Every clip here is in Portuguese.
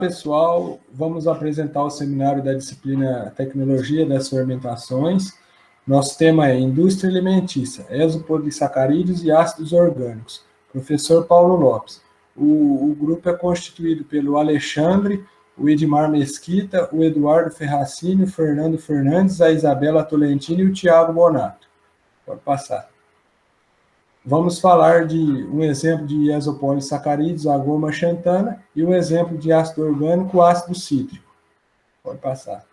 Pessoal, vamos apresentar o seminário da disciplina Tecnologia das Fermentações. Nosso tema é Indústria Alimentícia, Exopolissacarídeos e Ácidos Orgânicos. Professor Paulo Lopes. O grupo é constituído pelo Alexandre, o Edmar Mesquita, o Eduardo Ferracini, o Fernando Fernandes, a Isabela Tolentino e o Tiago Bonato. Pode passar. Vamos falar de um exemplo de isopolissacarídeos, a goma xantana, e um exemplo de ácido orgânico, o ácido cítrico. Pode passar.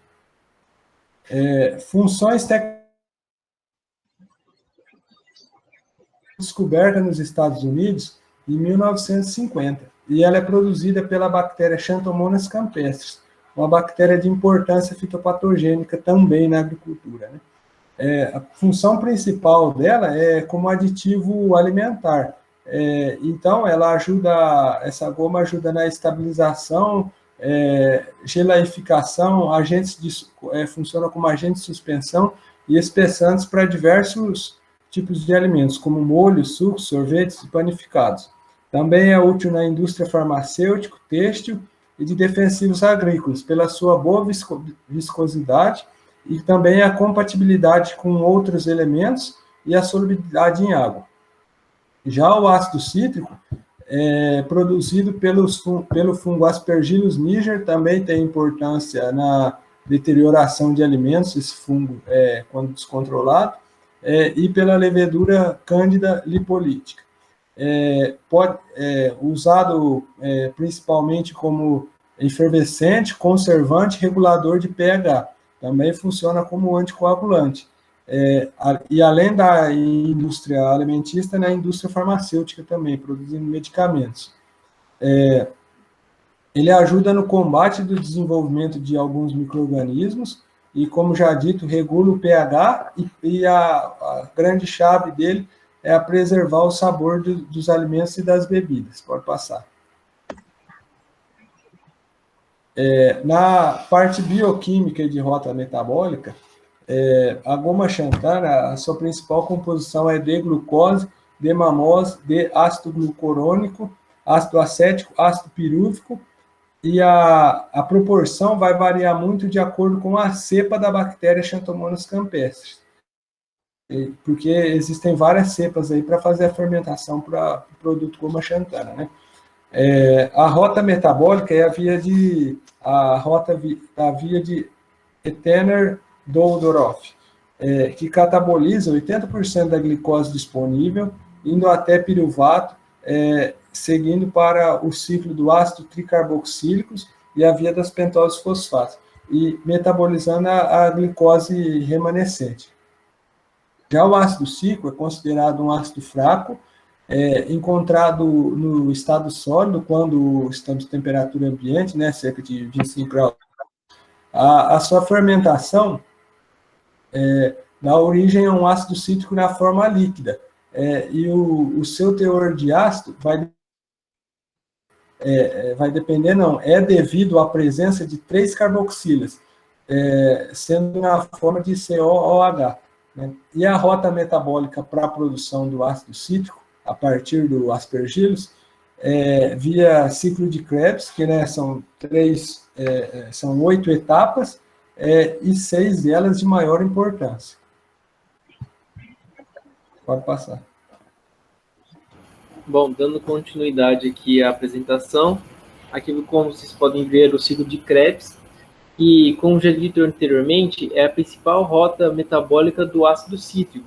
Funções técnicas descoberta nos Estados Unidos em 1950, e ela é produzida pela bactéria Xanthomonas campestris, uma bactéria de importância fitopatogênica também na agricultura, né? A função principal dela é como aditivo alimentar. Então, essa goma ajuda na estabilização, gelaificação, funciona como agente de suspensão e espessantes para diversos tipos de alimentos, como molhos, sucos, sorvetes e panificados. Também é útil na indústria farmacêutica, têxtil e de defensivos agrícolas, pela sua boa viscosidade e também a compatibilidade com outros elementos e a solubilidade em água. Já o ácido cítrico é produzido pelo fungo Aspergillus niger, também tem importância na deterioração de alimentos, esse fungo quando descontrolado, e pela levedura Candida lipolítica. Usado principalmente como efervescente, conservante, regulador de pH. Também funciona como anticoagulante. E além da indústria alimentícia, na indústria farmacêutica também, produzindo medicamentos. Ele ajuda no combate do desenvolvimento de alguns micro-organismos e, como já dito, regula o pH e a grande chave dele é a preservar o sabor dos alimentos e das bebidas. Pode passar. Na parte bioquímica e de rota metabólica, a goma xantana, a sua principal composição é D-glucose, D-mamose, D-ácido glucurônico, ácido acético, ácido pirúvico, e a proporção vai variar muito de acordo com a cepa da bactéria Xanthomonas campestris, porque existem várias cepas aí para fazer a fermentação para o produto goma xantana, né? A rota metabólica é a via de Ethener-Dodorov, que cataboliza 80% da glicose disponível, indo até piruvato, seguindo para o ciclo do ácido tricarboxílicos e a via das pentoses fosfatos, e metabolizando a glicose remanescente. Já o ácido cítrico é considerado um ácido fraco, encontrado no estado sólido, quando estamos em temperatura ambiente, né, cerca de 25 graus. A sua fermentação dá origem a um ácido cítrico na forma líquida, e o seu teor de ácido é devido à presença de 3 carboxilas, sendo na forma de COOH, né? E a rota metabólica para a produção do ácido cítrico, a partir do Aspergillus, via ciclo de Krebs, que, né, são 8 etapas, e 6 delas de maior importância. Pode passar. Bom, dando continuidade aqui à apresentação, aqui como vocês podem ver o ciclo de Krebs, e como já dito anteriormente, é a principal rota metabólica do ácido cítrico,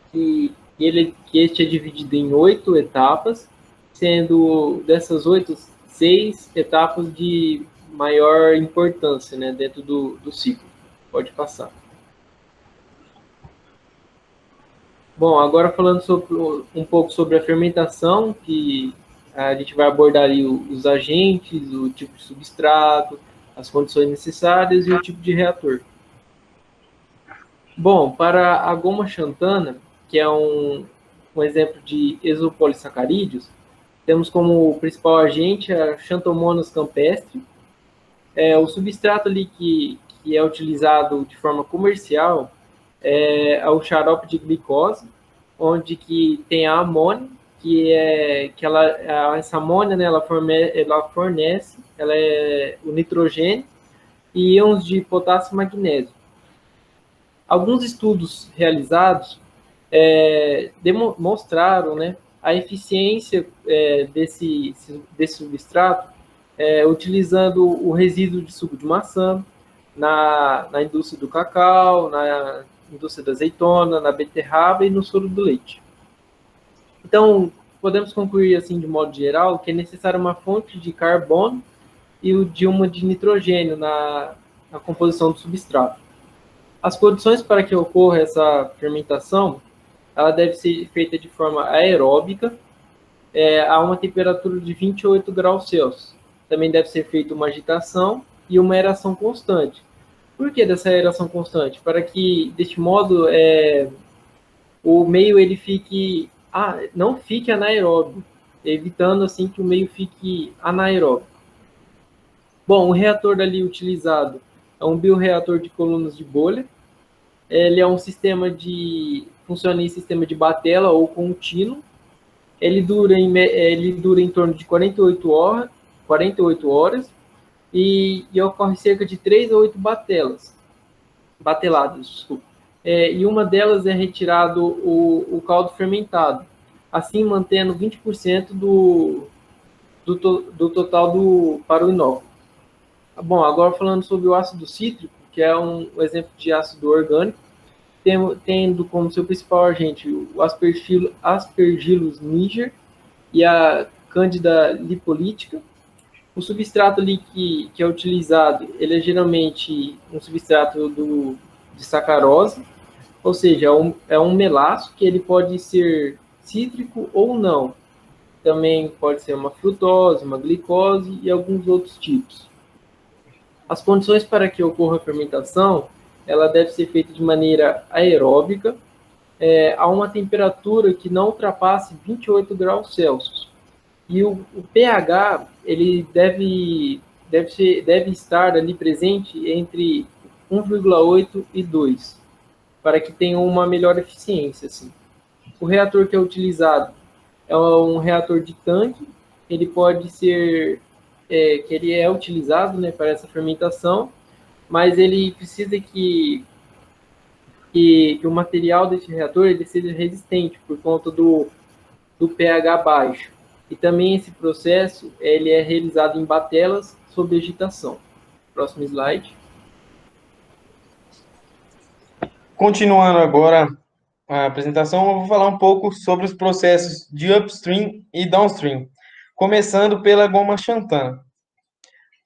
que este é dividido em 8 etapas, sendo dessas 8, 6 etapas de maior importância, né, dentro do ciclo. Pode passar. Bom, agora falando um pouco sobre a fermentação, que a gente vai abordar ali os agentes, o tipo de substrato, as condições necessárias e o tipo de reator. Bom, para a goma xantana, que é um exemplo de exopolissacarídeos, temos como principal agente a Xanthomonas campestris. O substrato ali que é utilizado de forma comercial é o xarope de glicose, onde que tem a amônia essa amônia, né, ela fornece o nitrogênio e íons de potássio e magnésio. Alguns estudos realizados demonstraram, né, a eficiência desse substrato utilizando o resíduo de suco de maçã na indústria do cacau, na indústria da azeitona, na beterraba e no soro do leite. Então, podemos concluir, assim, de modo geral, que é necessária uma fonte de carbono e de uma de nitrogênio na composição do substrato. As condições para que ocorra essa fermentação, ela deve ser feita de forma aeróbica, a uma temperatura de 28 graus Celsius. Também deve ser feita uma agitação e uma aeração constante. Por que dessa aeração constante? Para que, deste modo, o meio ele não fique anaeróbico, evitando assim que o meio fique anaeróbico. Bom, o reator ali utilizado é um bioreator de colunas de bolha. Ele é um funciona em sistema de batela ou contínuo. Ele dura em torno de 48 horas e ocorre cerca de 3 a 8 bateladas, desculpa. E uma delas é retirado o caldo fermentado, assim mantendo 20% do total para o inóculo. Bom, agora falando sobre o ácido cítrico, que é um exemplo de ácido orgânico, tendo como seu principal agente o Aspergillus niger e a Cândida lipolitica. O substrato ali que é utilizado, ele é geralmente um substrato de sacarose, ou seja, é um melaço que ele pode ser cítrico ou não. Também pode ser uma frutose, uma glicose e alguns outros tipos. As condições para que ocorra a fermentação, ela deve ser feita de maneira aeróbica, a uma temperatura que não ultrapasse 28 graus Celsius. E o pH, ele deve estar ali presente entre 1,8 e 2, para que tenha uma melhor eficiência, assim. O reator que é utilizado é um reator de tanque, ele pode ser, que ele é utilizado, né, para essa fermentação, mas ele precisa que o material desse reator ele seja resistente por conta do pH baixo. E também esse processo ele é realizado em batelas sob agitação. Próximo slide. Continuando agora a apresentação, eu vou falar um pouco sobre os processos de upstream e downstream, começando pela goma xantana.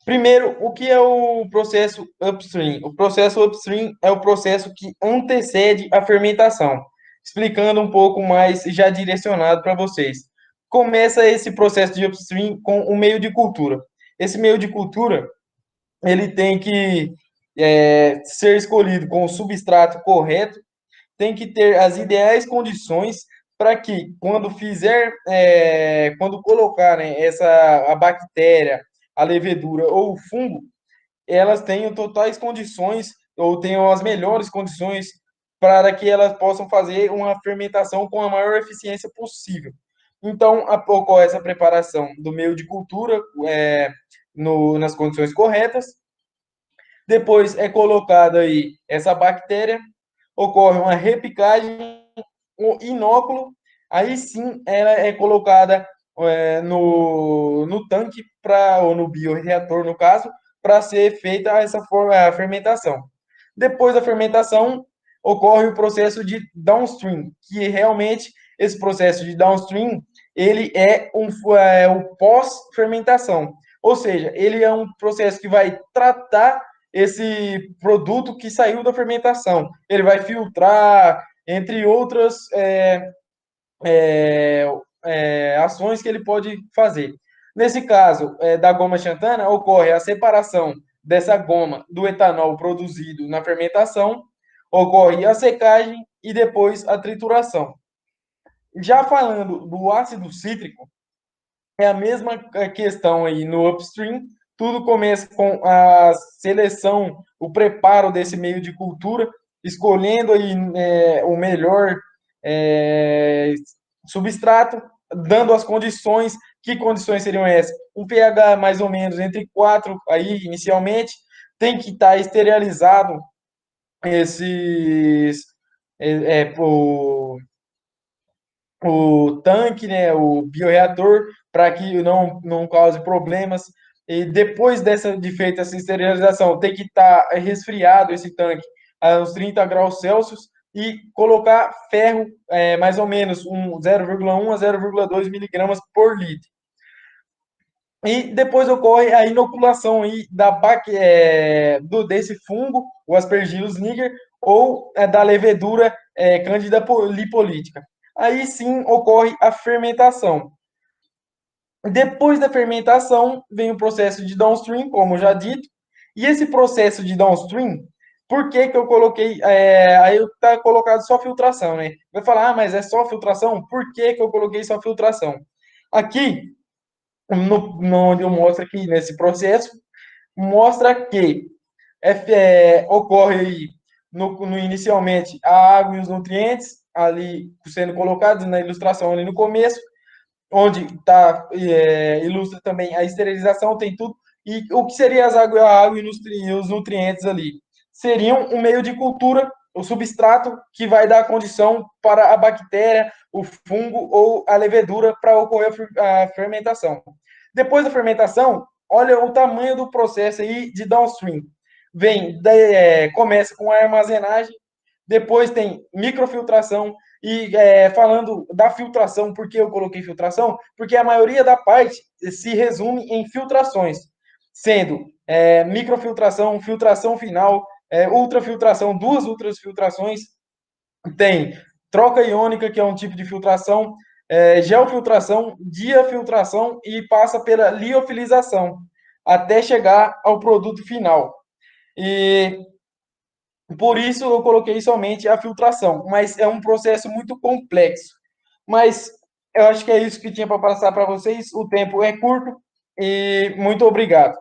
Primeiro, o que é o processo upstream? O processo upstream é o processo que antecede a fermentação. Explicando um pouco mais, já direcionado para vocês. Começa esse processo de upstream com o meio de cultura. Esse meio de cultura, ele tem que ser escolhido com o substrato correto, tem que ter as ideais condições para que, quando colocar, né, a bactéria, a levedura ou o fungo, elas tenham totais condições ou tenham as melhores condições para que elas possam fazer uma fermentação com a maior eficiência possível. Então, ocorre essa preparação do meio de cultura nas condições corretas. Depois é colocada aí essa bactéria, ocorre uma repicagem, um inóculo, aí sim ela é colocada no tanque, ou no bioreator, no caso, para ser feita a fermentação. Depois da fermentação, ocorre o processo de downstream, que realmente esse processo de downstream, ele é o pós-fermentação. Ou seja, ele é um processo que vai tratar esse produto que saiu da fermentação. Ele vai filtrar, entre outras ações que ele pode fazer. Nesse caso da goma xantana, ocorre a separação dessa goma do etanol produzido na fermentação, ocorre a secagem e depois a trituração. Já falando do ácido cítrico, é a mesma questão aí no upstream. Tudo começa com a seleção, o preparo desse meio de cultura, escolhendo aí o melhor substrato, dando as condições. Que condições seriam essas? Um pH mais ou menos entre 4, aí, inicialmente, tem que estar esterilizado esses, o tanque, né, o bioreator, para que não cause problemas. E depois de feita essa esterilização, tem que estar resfriado esse tanque a uns 30 graus Celsius e colocar ferro, mais ou menos 0,1 a 0,2 miligramas por litro. E depois ocorre a inoculação aí desse fungo, o Aspergillus niger, ou da levedura Candida lipolítica. Aí sim ocorre a fermentação. Depois da fermentação, vem o processo de downstream, como já dito. E esse processo de downstream, por que eu coloquei... aí está colocado só filtração, né? Vai falar, mas é só filtração? Por que eu coloquei só filtração? Aqui, onde eu mostro aqui nesse processo, mostra que ocorre inicialmente a água e os nutrientes, ali sendo colocados na ilustração ali no começo, onde ilustra também a esterilização, tem tudo. E o que seria a água e os nutrientes ali? Seriam um meio de cultura, o substrato que vai dar a condição para a bactéria, o fungo ou a levedura para ocorrer a fermentação. Depois da fermentação, olha o tamanho do processo aí de downstream. Começa com a armazenagem, depois tem microfiltração, e falando da filtração, por que eu coloquei filtração? Porque a maioria da parte se resume em filtrações, sendo microfiltração, filtração final, ultrafiltração, 2 ultrafiltrações, tem troca iônica, que é um tipo de filtração, geofiltração, diafiltração e passa pela liofilização, até chegar ao produto final. E por isso eu coloquei somente a filtração, mas é um processo muito complexo. Mas eu acho que é isso que tinha para passar para vocês. O tempo é curto e muito obrigado.